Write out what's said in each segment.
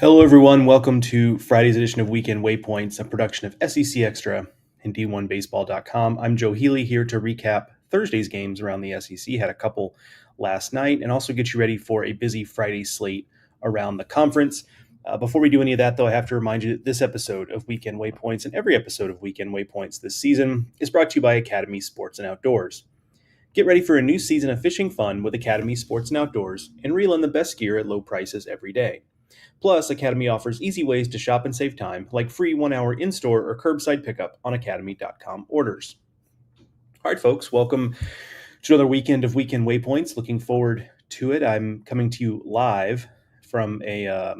Hello, everyone. Welcome to Friday's edition of Weekend Waypoints, a production of SEC Extra and D1Baseball.com. I'm Joe Healy here to recap Thursday's games around the SEC. Had a couple last night and also get you ready for a busy Friday slate around the conference. Before we do any of that, though, I have to remind you that this episode of Weekend Waypoints and every episode of Weekend Waypoints this season is brought to you by Academy Sports and Outdoors. Get ready for a new season of fishing fun with Academy Sports and Outdoors and reel in the best gear at low prices every day. Plus, Academy offers easy ways to shop and save time, like free 1 hour in store or curbside pickup on academy.com orders. All right, folks, welcome to another weekend of Weekend Waypoints. Looking forward to it. I'm coming to you live from a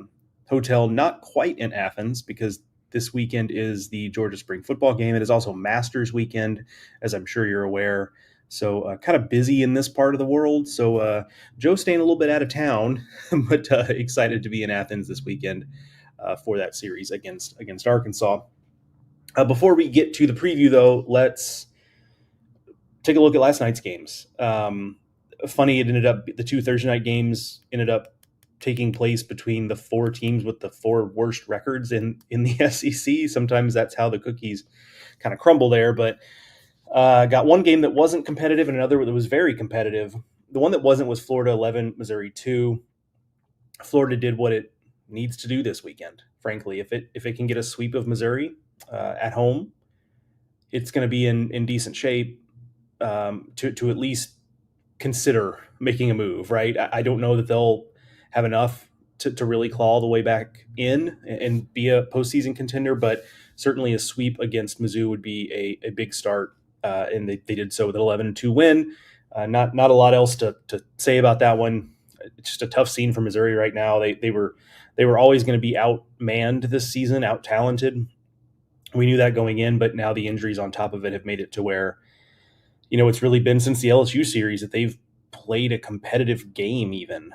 hotel not quite in Athens because this weekend is the Georgia Spring football game. It is also Masters weekend, as I'm sure you're aware. So kind of busy in this part of the world. So Joe's staying a little bit out of town, but excited to be in Athens this weekend for that series against Arkansas. Before we get to the preview, though, let's take a look at last night's games. Funny, it ended up the two Thursday night games ended up taking place between the four teams with the four worst records in the SEC. Sometimes that's how the cookies kind of crumble there, but got one game that wasn't competitive and another that was very competitive. The one that wasn't was Florida 11, Missouri 2. Florida did what it needs to do this weekend. Frankly, if it can get a sweep of Missouri at home, it's going to be in decent shape to at least consider making a move. Right? I don't know that they'll have enough to really claw the way back in and be a postseason contender, but certainly a sweep against Mizzou would be a big start. And they did so with an 11-2 win. Not a lot else to say about that one. It's just a tough scene for Missouri right now. They were always going to be outmanned this season, out talented. We knew that going in, but now the injuries on top of it have made it to where, it's really been since the LSU series that they've played a competitive game even.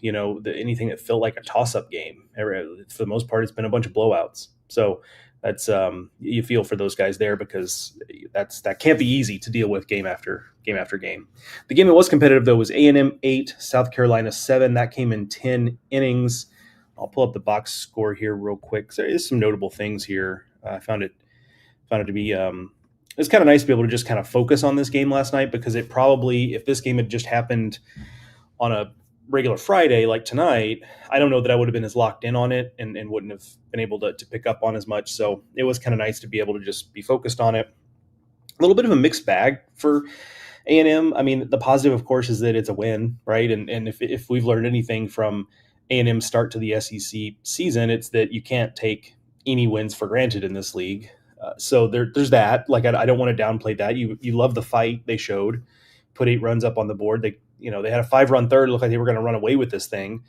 Anything that felt like a toss-up game. For the most part, it's been a bunch of blowouts. So that's you feel for those guys there because that can't be easy to deal with game after game. The game that was competitive though was A&M 8, South Carolina 7. That came in 10 innings. I'll pull up the box score here real quick. There is some notable things here. I found it to be it's kind of nice to be able to just kind of focus on this game last night because it probably, if this game had just happened on a regular Friday like tonight, I don't know that I would have been as locked in on it and wouldn't have been able to pick up on as much. So it was kind of nice to be able to just be focused on it. A little bit of a mixed bag for A&M. I mean, the positive, of course, is that it's a win, right? And if we've learned anything from A&M's start to the SEC season, it's that you can't take any wins for granted in this league. So there's that. Like I don't want to downplay that. You love the fight they showed, put 8 runs up on the board. They had a 5-run third. It looked like they were going to run away with this thing.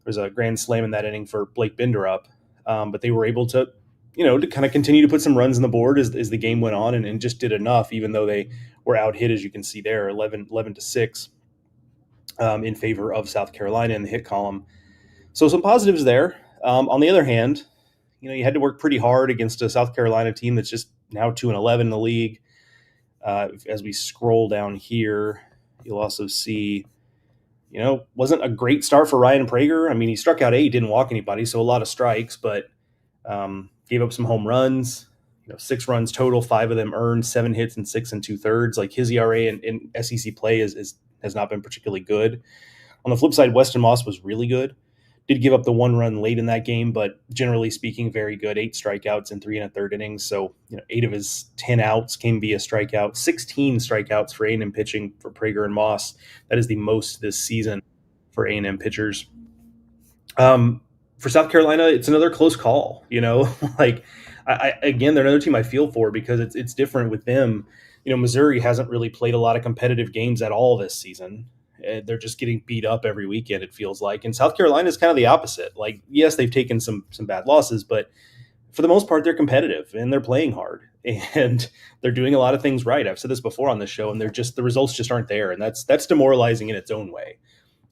There's a grand slam in that inning for Blake Binderup, but they were able to kind of continue to put some runs on the board as the game went on and just did enough, even though they were out hit, as you can see there, 11-6 in favor of South Carolina in the hit column. So some positives there. On the other hand, you had to work pretty hard against a South Carolina team that's just now 2-11 in the league. As we scroll down here, you'll also see, wasn't a great start for Ryan Prager. I mean, he struck out 8, didn't walk anybody, so a lot of strikes, but gave up some home runs. 6 runs total, 5 of them earned, 7 hits and 6 2/3. Like his ERA in SEC play has not been particularly good. On the flip side, Weston Moss was really good. Did give up the 1 run late in that game, but generally speaking, very good. 8 strikeouts in 3 1/3 innings. So 8 of his 10 outs came via strikeout. 16 strikeouts for A&M pitching for Prager and Moss. That is the most this season for A&M pitchers. For South Carolina, it's another close call. Like again, they're another team I feel for because it's different with them. Missouri hasn't really played a lot of competitive games at all this season. They're just getting beat up every weekend, it feels like. And South Carolina is kind of the opposite. Like, yes, they've taken some bad losses, but for the most part, they're competitive and they're playing hard and they're doing a lot of things right. I've said this before on this show, and the results just aren't there. And that's demoralizing in its own way.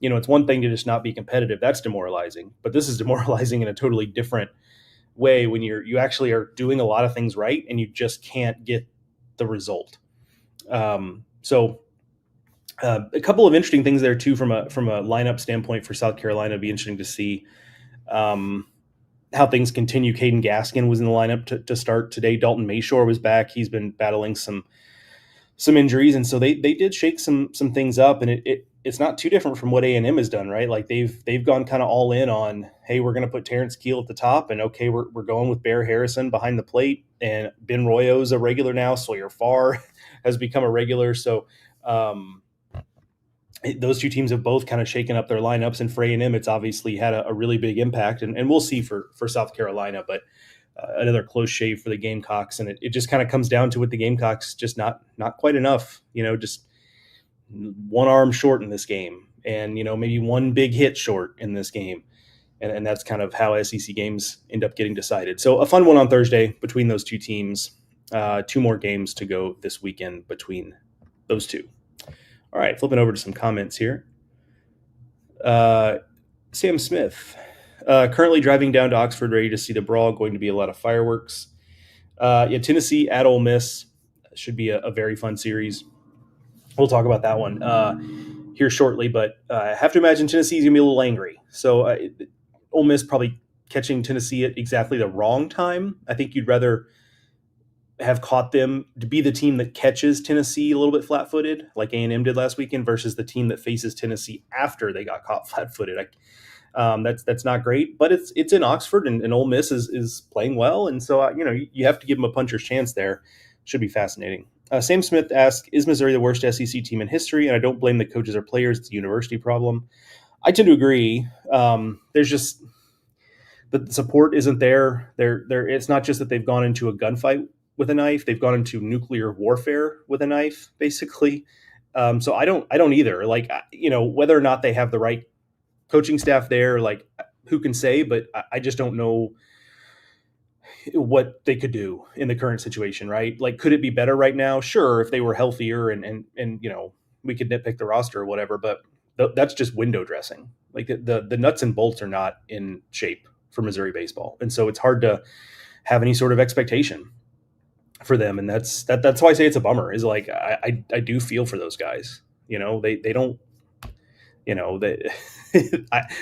It's one thing to just not be competitive. That's demoralizing, but this is demoralizing in a totally different way when you actually are doing a lot of things right and you just can't get the result. So a couple of interesting things there too from a lineup standpoint for South Carolina. It'd be interesting to see. how things continue. Caden Gaskin was in the lineup to start today. Dalton Mayshore was back. He's been battling some injuries, and so they did shake some things up, and it's not too different from what A&M has done, right? Like they've gone kind of all in on, hey, we're going to put Terrence Keel at the top, and okay, we're going with Bear Harrison behind the plate, and Ben Royo's a regular now. Sawyer Farr has become a regular, so those two teams have both kind of shaken up their lineups, and for A&M, it's obviously had a really big impact, and we'll see for South Carolina, but another close shave for the Gamecocks, and it just kind of comes down to with the Gamecocks just not quite enough, just one arm short in this game, and maybe one big hit short in this game, and that's kind of how SEC games end up getting decided. So a fun one on Thursday between those two teams. Two more games to go this weekend between those two. All right, flipping over to some comments here. Sam Smith, currently driving down to Oxford, ready to see the brawl. Going to be a lot of fireworks. Yeah, Tennessee at Ole Miss should be a very fun series. We'll talk about that one here shortly, but I have to imagine Tennessee's going to be a little angry. So Ole Miss probably catching Tennessee at exactly the wrong time. I think you'd rather have caught them to be the team that catches Tennessee a little bit flat-footed, like A&M did last weekend, versus the team that faces Tennessee after they got caught flat-footed. That's not great, but it's in Oxford, and Ole Miss is playing well, and so you have to give them a puncher's chance there. Should be fascinating. Sam Smith asks, is Missouri the worst SEC team in history? And I don't blame the coaches or players. It's a university problem. I tend to agree. There's just the support isn't there. It's not just that they've gone into a gunfight with a knife. They've gone into nuclear warfare with a knife, basically. So I don't either. Like, whether or not they have the right coaching staff there, like, who can say? But I just don't know what they could do in the current situation, right? Like, could it be better right now? Sure, if they were healthier and we could nitpick the roster or whatever, but that's just window dressing. Like the nuts and bolts are not in shape for Missouri baseball, and so it's hard to have any sort of expectation for them, and that's why I say it's a bummer. Is like I do feel for those guys. They don't. They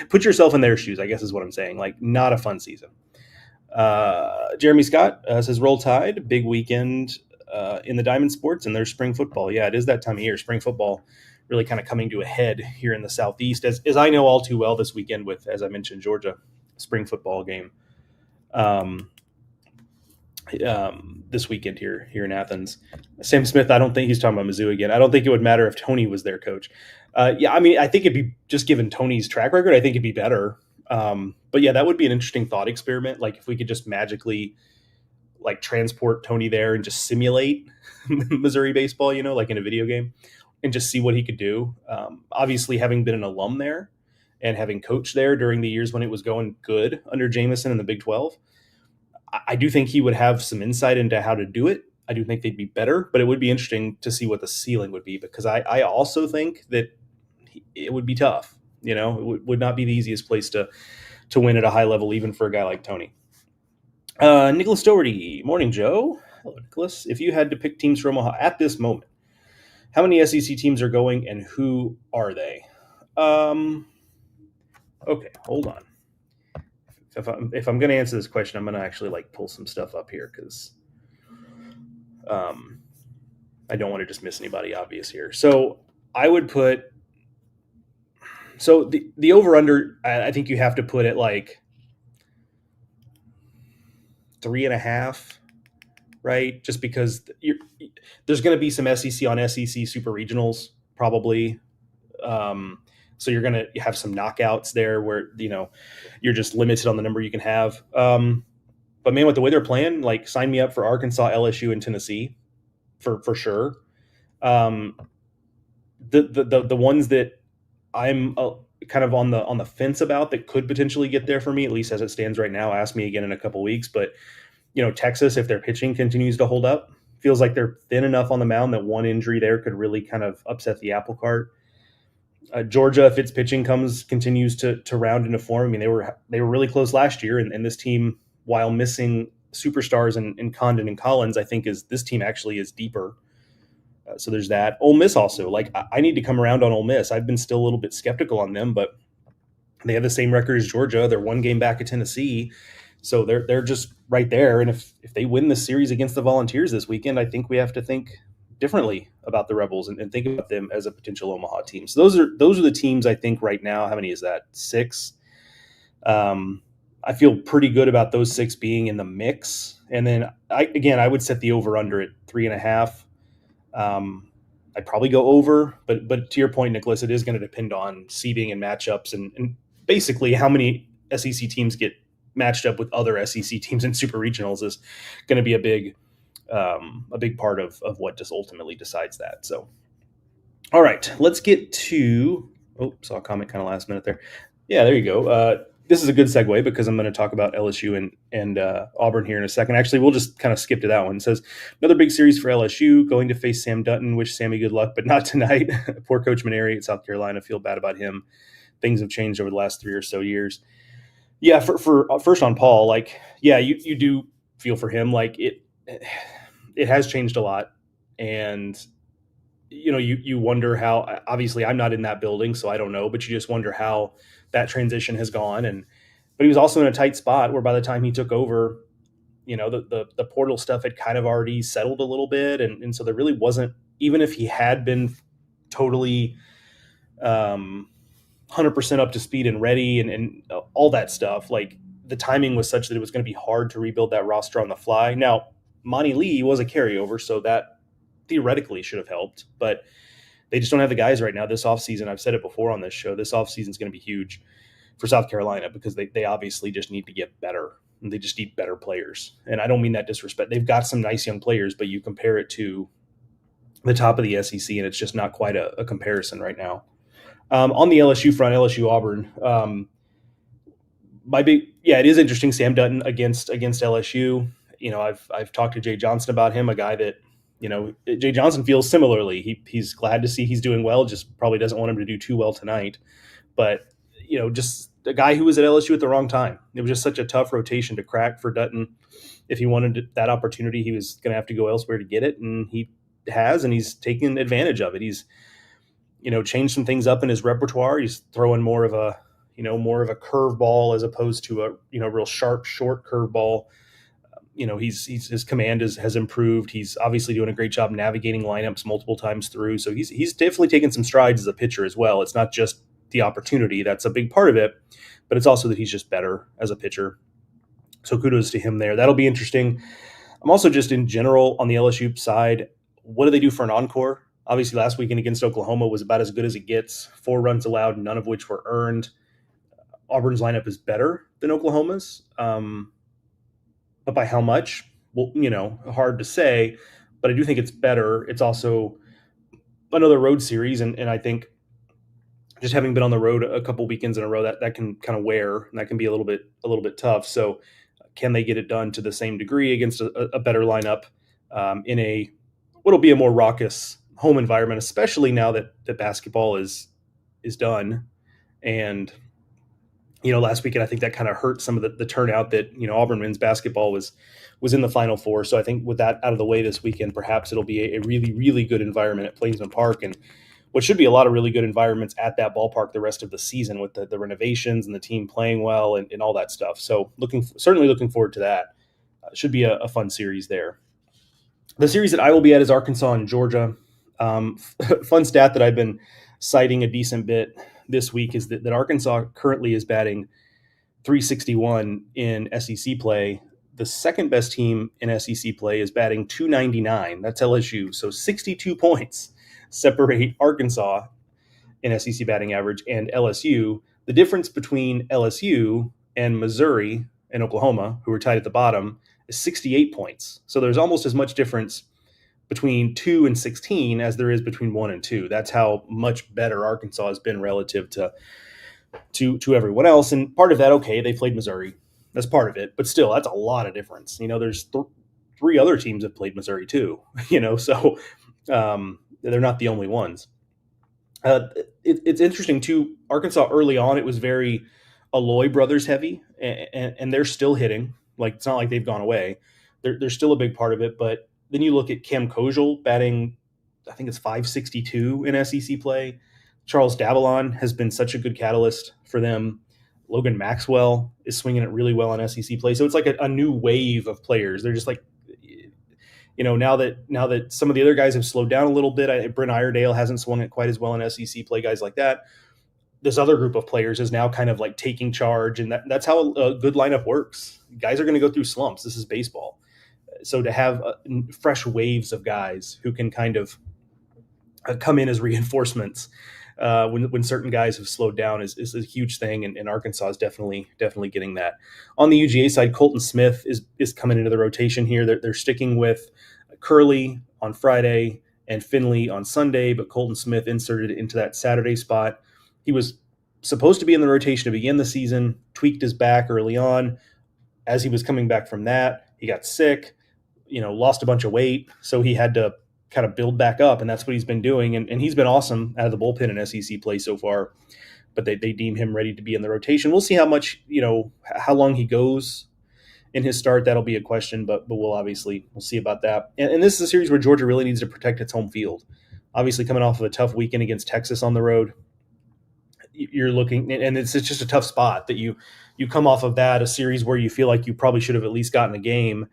put yourself in their shoes, I guess is what I'm saying. Like, not a fun season. Jeremy Scott says, roll tide, big weekend in the Diamond Sports and their spring football. Yeah, it is that time of year. Spring football really kind of coming to a head here in the Southeast, as I know all too well this weekend with, as I mentioned, Georgia spring football game this weekend here in Athens. Sam Smith, I don't think he's talking about Mizzou again. I don't think it would matter if Tony was their coach. Yeah, I mean, I think it'd be, just given Tony's track record, I think it'd be better. But yeah, that would be an interesting thought experiment. Like, if we could just magically like transport Tony there and just simulate Missouri baseball, like in a video game, and just see what he could do. Obviously, having been an alum there and having coached there during the years when it was going good under Jameson in the Big 12, I do think he would have some insight into how to do it. I do think they'd be better, but it would be interesting to see what the ceiling would be, because I also think that it would be tough. It would not be the easiest place to win at a high level, even for a guy like Tony. Nicholas Doherty, morning, Joe. Hello, Nicholas. If you had to pick teams for Omaha at this moment, how many SEC teams are going and who are they? Okay, hold on. If I'm going to answer this question, I'm going to actually pull some stuff up here, because I don't want to just miss anybody obvious here. So I would put, the over-under, I think you have to put it 3.5, right? Just because there's going to be some SEC on SEC super regionals probably. So you're going to have some knockouts there where, you're just limited on the number you can have. But man, with the way they're playing, sign me up for Arkansas, LSU, and Tennessee for sure. The ones that I'm kind of on the fence about that could potentially get there for me, at least as it stands right now. Ask me again in a couple weeks, but Texas, if their pitching continues to hold up, feels like they're thin enough on the mound that one injury there could really kind of upset the apple cart. Georgia, if its pitching continues to round into form, I mean, they were really close last year, and this team, while missing superstars in Condon and Collins, I think this team actually is deeper. So there's that. Ole Miss also, I need to come around on Ole Miss. I've been still a little bit skeptical on them, but they have the same record as Georgia. They're one game back at Tennessee. So they're just right there. And if they win the series against the Volunteers this weekend, I think we have to think differently about the Rebels and think about them as a potential Omaha team. So those are the teams I think right now. How many is that? 6. I feel pretty good about those 6 being in the mix. And then I would set the over under at 3.5. I'd probably go over, but to your point, Nicholas, it is going to depend on seeding and matchups and basically how many SEC teams get matched up with other SEC teams in super regionals is going to be a big part of what just ultimately decides that. So, all right, let's get to. Oh, saw a comment kind of last minute there. Yeah, there you go. This is a good segue because I'm going to talk about LSU and Auburn here in a second. Actually, we'll just kind of skip to that one. It says another big series for LSU, going to face Sam Dutton. Wish Sammy good luck, but not tonight. Poor Coach Maneri at South Carolina. Feel bad about him. Things have changed over the last 3 or so years. Yeah, for first on Paul, like, yeah, you do feel for him. Like it has changed a lot, and you wonder how. Obviously, I'm not in that building, so I don't know, but you just wonder how that transition has gone. But he was also in a tight spot where by the time he took over, the portal stuff had kind of already settled a little bit, and so there really wasn't, even if he had been totally 100% up to speed and ready and all that stuff, like the timing was such that it was going to be hard to rebuild that roster on the fly. Now, Monty Lee was a carryover, so that theoretically should have helped, but they just don't have the guys right now. This offseason, I've said it before on this show, this offseason is going to be huge for South Carolina because they obviously just need to get better. And they just need better players. And I don't mean that disrespect. They've got some nice young players, but you compare it to the top of the SEC, and it's just not quite a comparison right now. On the LSU front, LSU Auburn, it is interesting. Sam Dutton against LSU. I've talked to Jay Johnson about him, a guy that Jay Johnson feels similarly. He's glad to see he's doing well, just probably doesn't want him to do too well tonight. But just a guy who was at LSU at the wrong time. It was just such a tough rotation to crack for Dutton. If he wanted that opportunity, he was going to have to go elsewhere to get it, and he has, and he's taken advantage of it. He's changed some things up in his repertoire. He's throwing more of a curveball as opposed to a real sharp short curveball. His command has improved. He's obviously doing a great job navigating lineups multiple times through. So he's definitely taken some strides as a pitcher as well. It's not just the opportunity. That's a big part of it, but it's also that he's just better as a pitcher. So kudos to him there. That'll be interesting. I'm also just in general on the LSU side, what do they do for an encore? Obviously last weekend against Oklahoma was about as good as it gets. 4 runs allowed, none of which were earned. Auburn's lineup is better than Oklahoma's. But by how much? Well, hard to say, but I do think it's better. It's also another road series, and I think just having been on the road a couple weekends in a row, that can kind of wear, and that can be a little bit tough. So can they get it done to the same degree against a better lineup in what'll be a more raucous home environment, especially now that basketball is done. And last weekend I think that kind of hurt some of the turnout that Auburn men's basketball was in the Final Four. So I think with that out of the way this weekend, perhaps it'll be a really, really good environment at Plainsman Park, and what should be a lot of really good environments at that ballpark the rest of the season with the renovations and the team playing well and all that stuff. So certainly looking forward to that. Should be a fun series there. The series that I will be at is Arkansas and Georgia. Fun stat that I've been citing a decent bit this week is that Arkansas currently is batting 361 in SEC play. The second best team in SEC play is batting 299. That's LSU. So 62 points separate Arkansas in SEC batting average and LSU. The difference between LSU and Missouri and Oklahoma, who are tied at the bottom, is 68 points. So there's almost as much difference between 2 and 16 as there is between 1 and 2. That's how much better Arkansas has been relative to everyone else. And part of that, okay, they played Missouri. That's part of it. But still, that's a lot of difference. There's 3 other teams that played Missouri too, so they're not the only ones. It's interesting too. Arkansas early on, it was very Aloy brothers heavy, and they're still hitting. Like, it's not like they've gone away. They're still a big part of it. But then you look at Cam Kojal batting, I think it's 562 in SEC play. Charles Davalon has been such a good catalyst for them. Logan Maxwell is swinging it really well on SEC play. So it's like a new wave of players. They're just like, now that some of the other guys have slowed down a little bit. Brent Iredale hasn't swung it quite as well in SEC play. Guys like that. This other group of players is now kind of like taking charge, and that's how a good lineup works. Guys are going to go through slumps. This is baseball. So to have fresh waves of guys who can kind of come in as reinforcements when certain guys have slowed down is a huge thing, and Arkansas is definitely getting that. On the UGA side, Colton Smith is coming into the rotation here. They're sticking with Curley on Friday and Finley on Sunday, but Colton Smith inserted into that Saturday spot. He was supposed to be in the rotation to begin the season, tweaked his back early on. As he was coming back from that, he got sick, lost a bunch of weight, so he had to kind of build back up, and that's what he's been doing. And he's been awesome out of the bullpen in SEC play so far, but they deem him ready to be in the rotation. We'll see how much, how long he goes in his start. That'll be a question, but we'll see about that. And this is a series where Georgia really needs to protect its home field. Obviously, coming off of a tough weekend against Texas on the road, you're looking, and it's just a tough spot that you come off of that, a series where you feel like you probably should have at least gotten a game,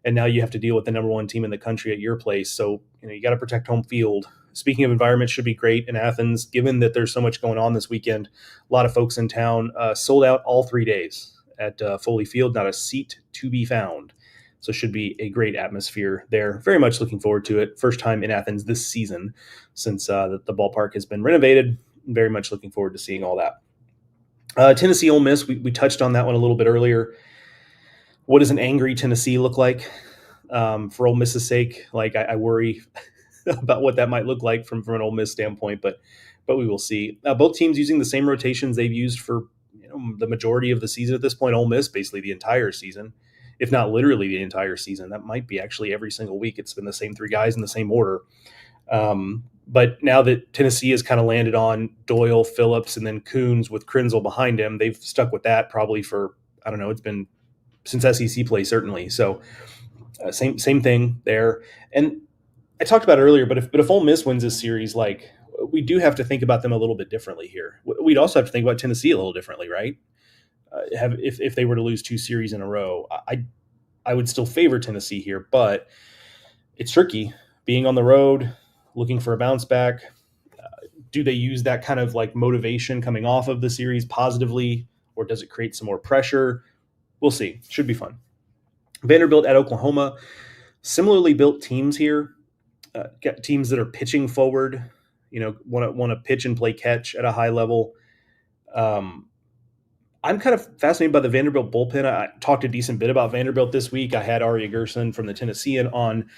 and now you have to deal with the number one team in the country at your place. So you got to protect home field. Speaking of environment, should be great in Athens, given that there's so much going on this weekend. A lot of folks in town, sold out all 3 days at Foley Field, not a seat to be found. So should be a great atmosphere there. Very much looking forward to it. First time in Athens this season since the ballpark has been renovated. Very much looking forward to seeing all that. Tennessee Ole Miss, we touched on that one a little bit earlier. What does an angry Tennessee look like? For Ole Miss's sake, I worry about what that might look like from an Ole Miss standpoint, but we will see. Both teams using the same rotations they've used for the majority of the season at this point. Ole Miss basically the entire season, if not literally the entire season. That might be actually every single week. It's been the same 3 guys in the same order. But now that Tennessee has kind of landed on Doyle, Phillips, and then Coons with Krenzel behind him, they've stuck with that probably for, I don't know, it's been since SEC play, certainly. So same thing there. And I talked about it earlier, but if Ole Miss wins this series, we do have to think about them a little bit differently here. We'd also have to think about Tennessee a little differently, right? If they were to lose 2 series in a row, I would still favor Tennessee here, but it's tricky being on the road, looking for a bounce back. Do they use that kind of motivation coming off of the series positively, or does it create some more pressure? We'll see. Should be fun. Vanderbilt at Oklahoma. Similarly built teams here. Got teams that are pitching forward, want to pitch and play catch at a high level. I'm kind of fascinated by the Vanderbilt bullpen. I talked a decent bit about Vanderbilt this week. I had Aria Gerson from the Tennessean on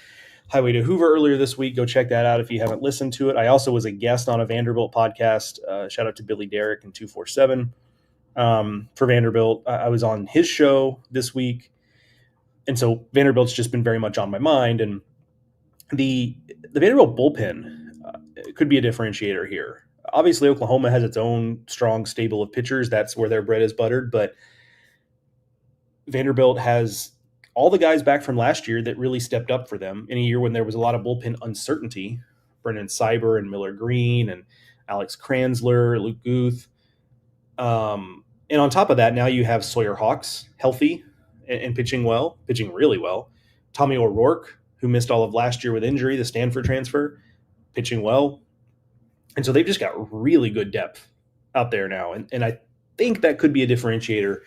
Highway to Hoover earlier this week. Go check that out if you haven't listened to it. I also was a guest on a Vanderbilt podcast. Shout out to Billy Derrick and 247 for Vanderbilt. I was on his show this week. And so Vanderbilt's just been very much on my mind. And the Vanderbilt bullpen could be a differentiator here. Obviously, Oklahoma has its own strong stable of pitchers. That's where their bread is buttered. But Vanderbilt has all the guys back from last year that really stepped up for them in a year when there was a lot of bullpen uncertainty. Brendan Cyber and Miller Green and Alex Kranzler, Luke Guth. And on top of that, now you have Sawyer Hawks healthy and pitching really well. Tommy O'Rourke, who missed all of last year with injury, the Stanford transfer, pitching well. And so they've just got really good depth out there now. And I think that could be a differentiator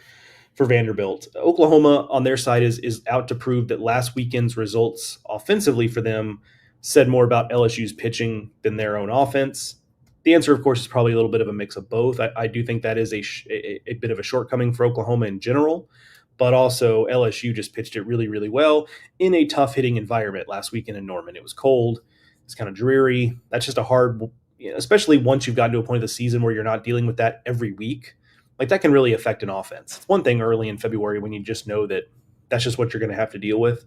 for Vanderbilt. Oklahoma on their side is out to prove that last weekend's results offensively for them said more about LSU's pitching than their own offense. The answer, of course, is probably a little bit of a mix of both. I do think that is a bit of a shortcoming for Oklahoma in general, but also LSU just pitched it really, really well in a tough hitting environment last weekend in Norman. It was cold. It's kind of dreary. That's just a hard, especially once you've gotten to a point of the season where you're not dealing with that every week. That can really affect an offense. It's one thing early in February when you just know that that's just what you're going to have to deal with.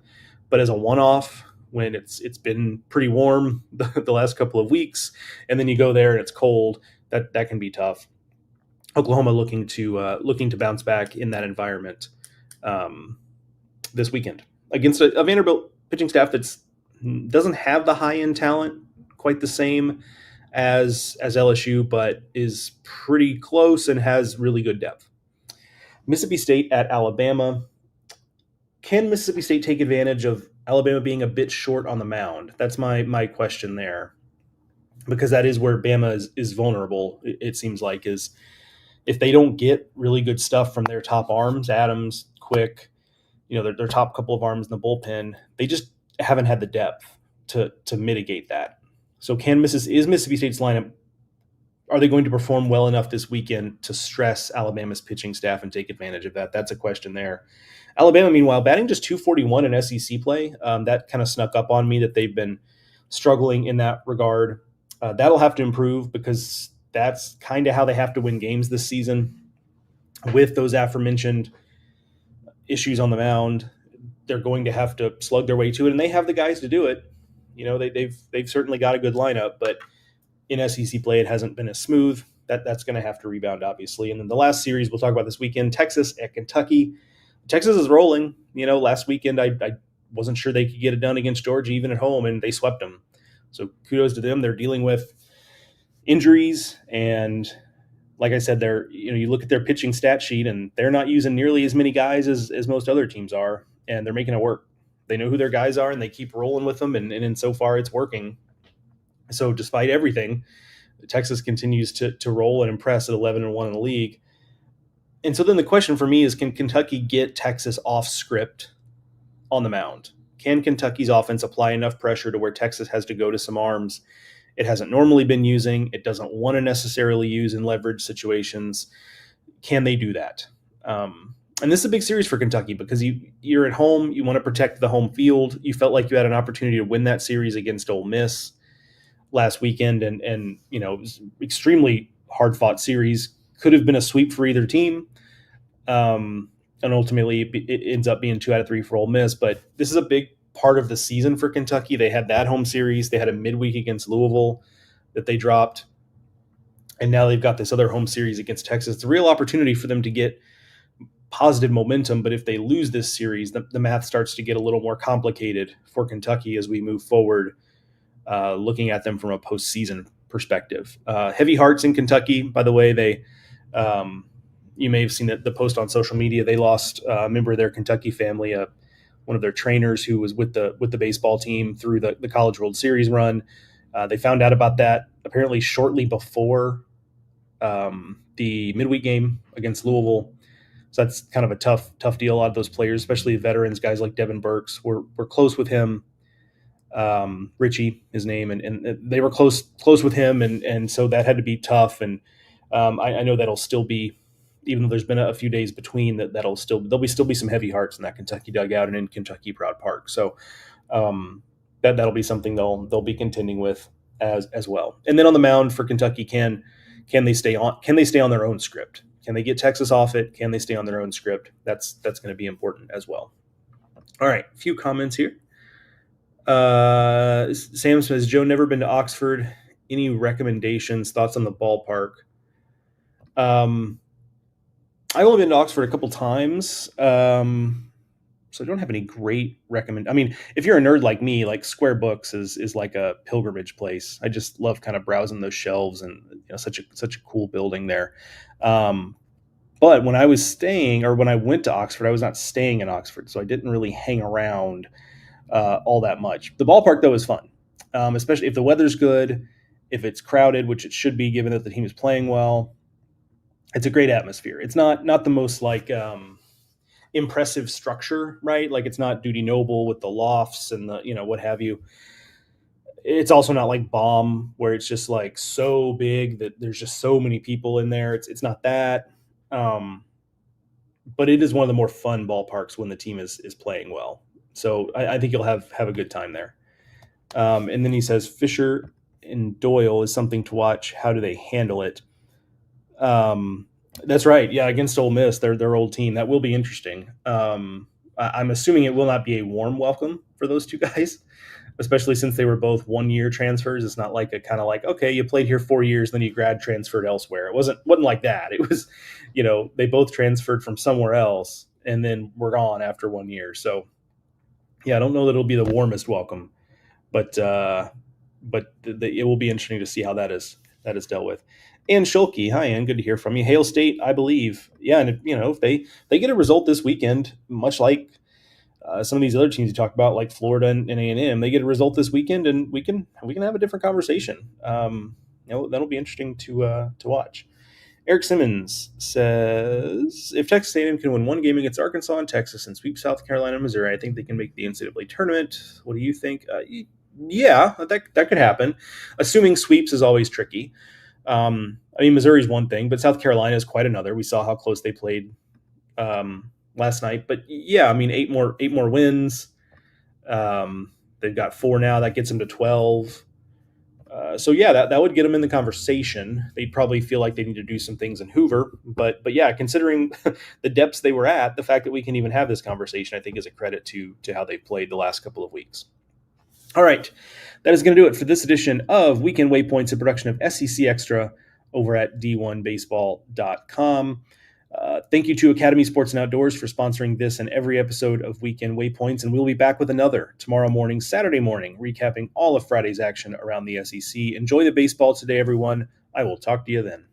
But as a one-off, when it's been pretty warm the last couple of weeks, and then you go there and it's cold, that can be tough. Oklahoma looking to bounce back in that environment this weekend against a Vanderbilt pitching staff that doesn't have the high-end talent quite the same as LSU, but is pretty close and has really good depth. Mississippi State at Alabama. Can Mississippi State take advantage of Alabama being a bit short on the mound? That's my question there, because that is where Bama is vulnerable. It seems like is if they don't get really good stuff from their top arms, Adams, Quick, their top couple of arms in the bullpen, they just haven't had the depth to mitigate that. So is Mississippi State's lineup, are they going to perform well enough this weekend to stress Alabama's pitching staff and take advantage of that? That's a question there. Alabama, meanwhile, batting just 241 in SEC play. That kind of snuck up on me that they've been struggling in that regard. That'll have to improve because that's kind of how they have to win games this season. With those aforementioned issues on the mound, they're going to have to slug their way to it, and they have the guys to do it. They've certainly got a good lineup, but in SEC play, it hasn't been as smooth. That's going to have to rebound, obviously. And then the last series we'll talk about this weekend, Texas at Kentucky. Texas is rolling. Last weekend I wasn't sure they could get it done against Georgia, even at home, and they swept them. So kudos to them. They're dealing with injuries, and like I said, you look at their pitching stat sheet, and they're not using nearly as many guys as most other teams are, and they're making it work. They know who their guys are, and they keep rolling with them, and so far it's working. So despite everything, Texas continues to roll and impress at 11-1 in the league. And so then the question for me is, can Kentucky get Texas off script on the mound? Can Kentucky's offense apply enough pressure to where Texas has to go to some arms it hasn't normally been using, it doesn't want to necessarily use in leverage situations? Can they do that? And this is a big series for Kentucky because you're at home. You want to protect the home field. You felt like you had an opportunity to win that series against Ole Miss last weekend, and it was extremely hard fought series. Could have been a sweep for either team, and ultimately it ends up being 2 out of 3 for Ole Miss. But this is a big part of the season for Kentucky. They had that home series. They had a midweek against Louisville that they dropped, and now they've got this other home series against Texas. It's a real opportunity for them to get positive momentum. But if they lose this series, the math starts to get a little more complicated for Kentucky as we move forward. Looking at them from a postseason perspective. Heavy hearts in Kentucky, by the way. They, you may have seen the post on social media. They lost a member of their Kentucky family, one of their trainers who was with the baseball team through the College World Series run. They found out about that apparently shortly before the midweek game against Louisville. So that's kind of a tough deal. A lot of those players, especially veterans, guys like Devin Burks, were close with him. Richie, his name, and they were close with him, and so that had to be tough. And I know that'll still be, even though there's been a few days between, there'll still be some heavy hearts in that Kentucky dugout and in Kentucky Proud Park. So that'll be something they'll be contending with as well. And then on the mound for Kentucky, can they stay on their own script? Can they get Texas off it? Can they stay on their own script? That's going to be important as well. All right, a few comments here. Sam says, Joe, never been to Oxford. Any recommendations, thoughts on the ballpark? I've only been to Oxford a couple times. So I don't have any great recommend. I mean, if you're a nerd like me, like Square Books is like a pilgrimage place. I just love kind of browsing those shelves, and such a cool building there. But when I went to Oxford, I was not staying in Oxford, so I didn't really hang around all that much. The ballpark, though, is fun, especially if the weather's good, if it's crowded, which it should be given that the team is playing well. It's a great atmosphere. It's not the most impressive structure, right? Like it's not Duty Noble with the lofts and the what have you. It's also not like Baum, where it's just like so big that there's just so many people in there. It's not that. But it is one of the more fun ballparks when the team is playing well. So I think you'll have a good time there. And then he says Fisher and Doyle is something to watch. How do they handle it? That's right. Yeah, against Ole Miss, their old team. That will be interesting. I'm assuming it will not be a warm welcome for those two guys, especially since they were both 1-year transfers. It's not like a kind of like, okay, you played here 4 years, then you grad transferred elsewhere. It wasn't like that. It was, they both transferred from somewhere else and then were gone after 1 year. So yeah, I don't know that it'll be the warmest welcome, but it will be interesting to see how that is that is dealt with. And Schulke, hi, Ann. Good to hear from you. Hail State, I believe. Yeah, and if they get a result this weekend, much like some of these other teams you talk about, like Florida and A&M, they get a result this weekend, and we can have a different conversation. That'll be interesting to watch. Eric Simmons says, if Texas A&M can win one game against Arkansas and Texas and sweep South Carolina and Missouri, I think they can make the NCAA tournament. What do you think? Yeah, that could happen. Assuming sweeps is always tricky. Missouri's one thing, but South Carolina is quite another. We saw how close they played last night. But yeah, eight more wins. They've got 4 now. That gets them to 12. So yeah, that would get them in the conversation. They'd probably feel like they need to do some things in Hoover, but yeah, considering the depths they were at, the fact that we can even have this conversation, I think, is a credit to how they played the last couple of weeks. All right, that is going to do it for this edition of Weekend Waypoints, a production of SEC Extra over at d1baseball.com. Thank you to Academy Sports and Outdoors for sponsoring this and every episode of Weekend Waypoints, and we'll be back with another tomorrow morning, Saturday morning, recapping all of Friday's action around the SEC. Enjoy the baseball today, everyone. I will talk to you then.